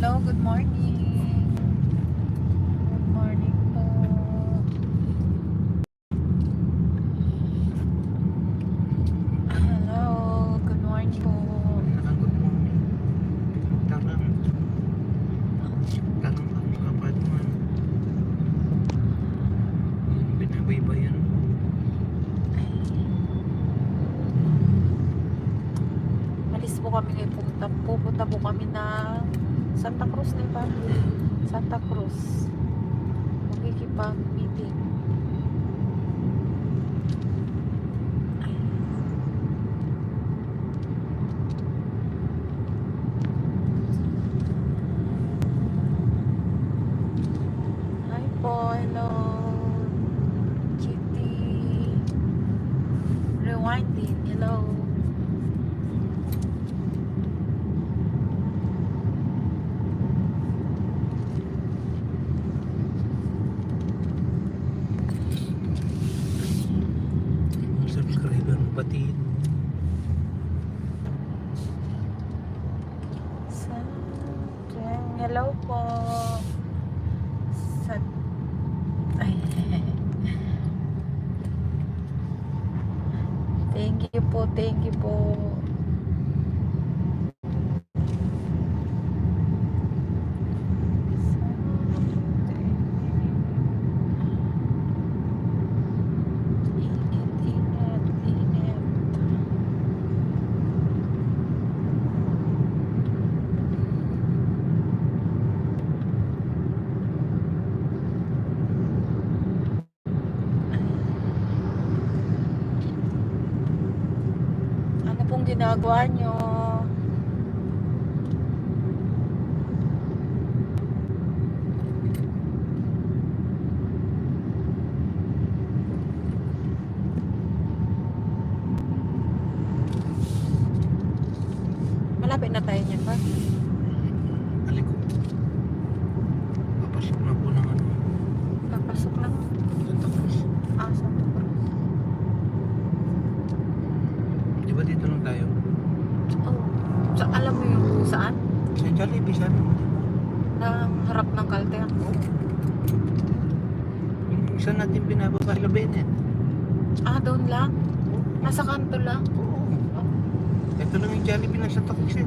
Hello, good morning. Good morning po. Hello, good morning po. Nakagot mo. Tangang ang kapad mo. Binabaybayan mo. Alis po kami ngayon. Pupunta po kami ng Santa Cruz, diba? Santa Cruz. Magkikipag-meeting. Hi po, hello. GT. Rewinding, hello. Subscriber mo batiin mo. Hello po. Ay. Thank you po, thank you po. Init. Ano pong ginagawa nyo? Malapit na tayo niyan ba? Aliko. Papasok na po ng ano. Papasok lang. Santa Cruz. Santa Cruz. Di ba dito lang tayo? Oh. Alam mo yung kung saan? Sa Jollibee sabi mo. Nang harap ng Caltex. Yung isa natin binababa sa Benet. Doon lang? Nasa kanto lang? Oo. Ito lang yung Jollibee ng Santa Cruz eh.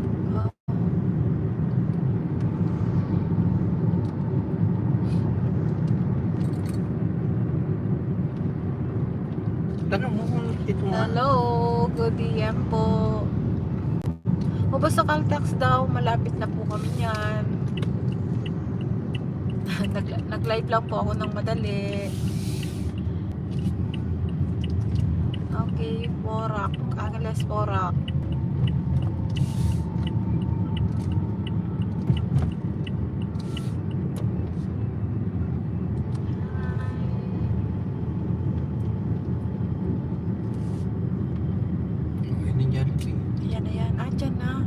Tanong mo kung ito nga. Hello, good DM po. O basta Caltex daw, malapit na po kami niyan. Nag-live lang po ako ng madali. Okay, Porac, Angeles Porac. Ayun yung Jollibee. Ayan na yan, dyan na.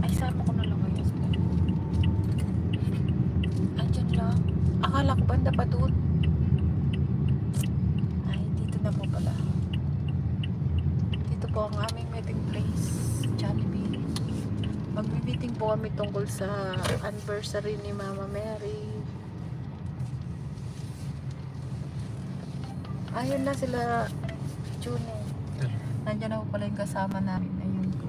Ay, sama ko na lang ngayon. Andyan lang. Akala ko banda pa doon. Ay, dito na po pala. Dito po ang aming meeting place. Jollibee. Magmi-meeting po kami tungkol sa anniversary ni Mama Mary. Ayun na sila, June. Nandiyan na po pala yung kasama namin. Ayun ko.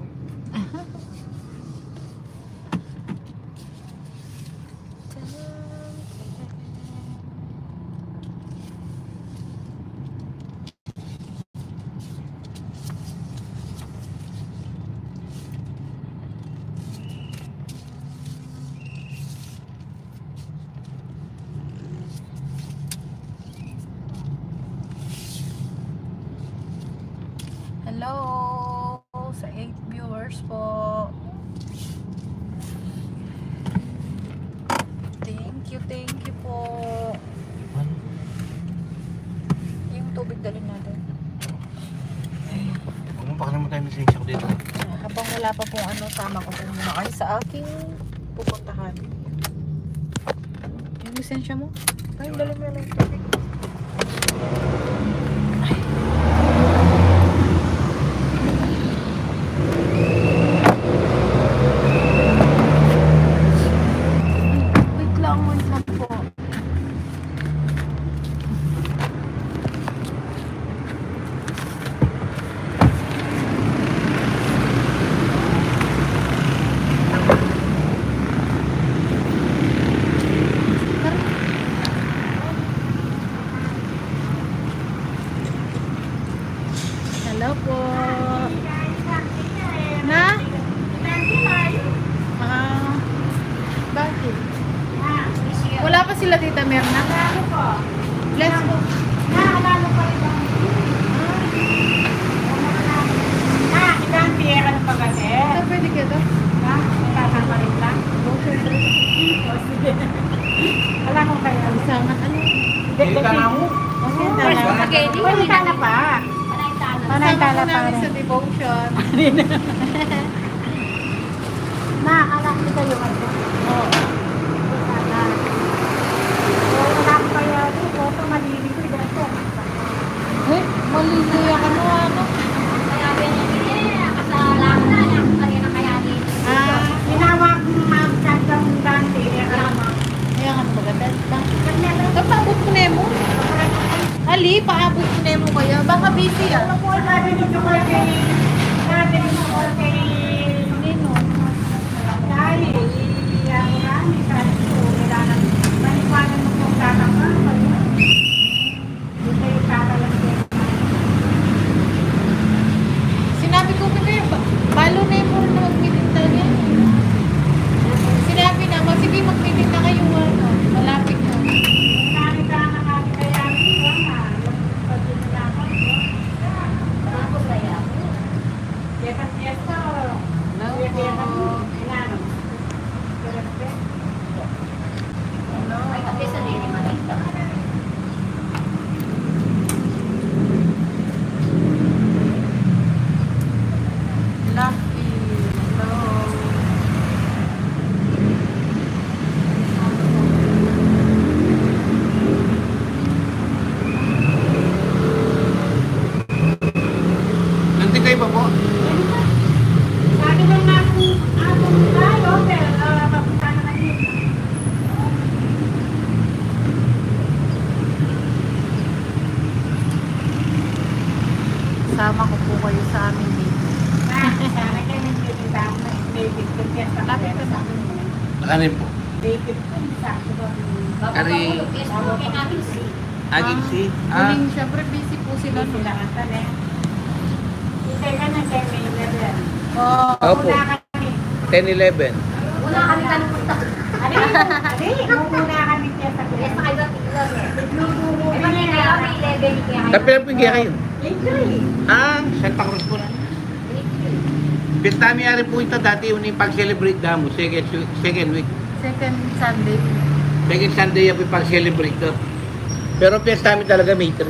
Hello sa 8 viewers po. Thank you po. Ano? Yung tubig dalhin natin. Kung pakalaman tayo ng sinsya ko dito. Habang wala pa pong ano, sama ko po muna kayo sa aking pupuntahan. Yung lisensya mo? Ay, dali mo na lang yung tubig. Ay. Wala pa sila Tita Merna? Ano po? Let's go. Naalala pa rin ba? Ilang piyera ng pagkasi? Ito, pwede ka ito? Ha? Nakakama rin lang? Wala kong kaya. Isama, ano? Hindi ka na mo. Okay, Pwede tala pa. Panay tala pa namin rin. sa devotion. Nakakala ko kayo ano? Oo. Sana. Wala ko kaya. Ito, malili ko dito. Eh, maliliya ka mo, ano? Tinawag ng mag-sagang dante. Kaya nga maganda. Paabot ko na mo. Ali, paabot ko na mo kaya. Baka busy ah. Ano po, sabi nito ko kay... Sabi nito ko kay... Nino. Dahil, iyan nga, may sabi ko, kailangan manipanan mo kung tatama. Hindi kayo tatalagyan. Sinabi ko kayo, balo na yung na mag-meeting tayo yan. Sinabi na, sige mag-meeting na kayo. Ano, malapit na. Nakita na natin kaya niya na. Pag-inalaman ko. Tapos kaya. Yepat yeto. Yepat inano. Ay, kasi sa nini manita. Lucky. Hello. Nanti kayo pa po. Sabi lang na ako tayo, pero papunta na kayo. Sama ko po kayo sa amin dito. Sana kayo may bibita ako na David kung kaya sa Lapit ka sa amin. Nakanin po. David kung sakto ba? Kari- Agency. Ah, Huling, syempre busy po sila. Hindi sila kanta na. Hindi ka na kayo may level. Oo. Opo. Muna kami. 10-11. Una kami kanunta. Muna kami kaya sa Yes, na kayo tiglan eh. Nagluto Eh, kami kaya may 11 kaya kayo. Tapi lang po kayo. Libre. Ah, Santa Cruz po na. Pistami ari po ito dati yung pag-celebrate damo. Second week. Second Sunday. Second Sunday yung pag-celebrate to. Pero pistami talaga may 3.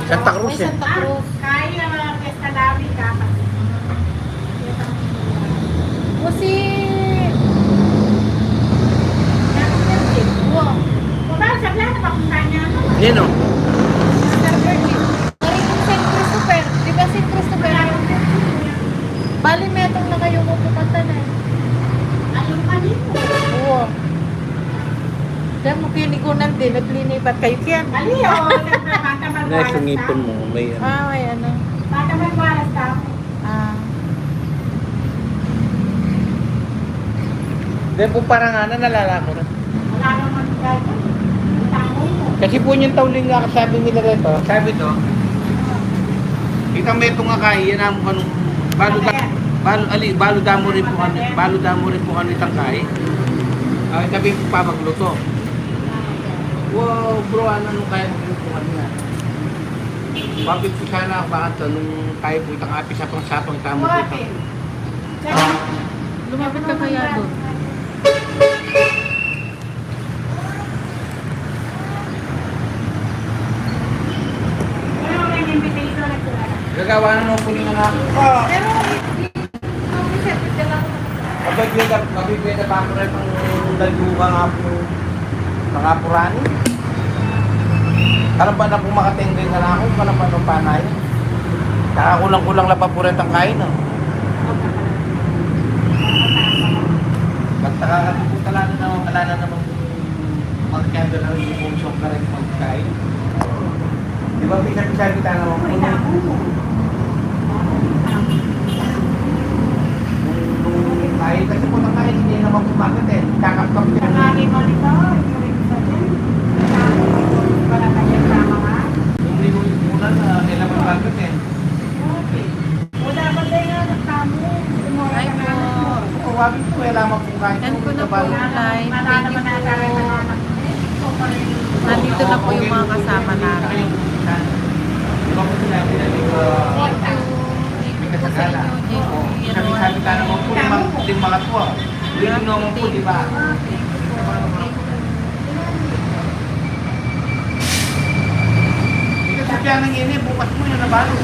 Santa Cruz May eh. Santa Cruz. Kaya pesta namin dapat. O si... Wow. Kung ba, sa plano, papunta niya ako. Yan o. Sister Bertie. Maring St. Christopher. Di ba St. Christopher? Bali, metong na kayo pupunta na. Anong kanino? Oo. Dahil mo kinikunan din, naglinipat kayo kyan. Aliyo, nagpapatamag Nice yung ngipon mo. May ano. Ah, may ano. Patamag waras ka. Ah. Dahil po parang nalala ko na. Wala naman gagawin. Tamo mo. Kasi po yung tauling nga sabi nila rito. Sabi to. Kita meto nga kaya yan ang kanong balo damo rin po kami itang kaya. Ay sabi po pa magluto. Wow bro, ano nung kaya magluto kanya? Bakit po sana bakit nung kaya po itang api sa pang-sapang tamo po Buwapin. itang. Lumapit ka kaya doon. Ano may invitation na sila? Gagawa na nung puling nga ako. Pero, hindi separate ka lang. Mabibigyan pa ako rin pang daluga nga po. Mga purani. Alam ba na kung makatenggay ka na ako? Alam ba nung panay? Nakakulang-kulang lang pa po rin ang kain. No? Magtakakatupunta lang na naman, wala na naman magkendo na rin yung pumusok ka rin magkain. Di ba, pinag-sabi tayo naman May po. tamo mo. Nung kain, kasi po ng kain, hindi naman kumagat eh. Kakapkap yun. Nakali mo nito. Yung rin sa din. Tamo mo. Wala kayo tama ka. Yung limunan na nila kumagat eh. Okay. Wala ba tayo nagtamo? Ay po. Huwag po, wala lamang po kain. Yan ko na po yung live. Thank you po. Nandito na po yung mga kasama namin. Di ba po sinabi na dito? May kasagala. Sabi-sabi ka naman po, limang po. Hindi naman po, di ba? Hindi ka sabihan ng ini, bukas mo yung nabalo.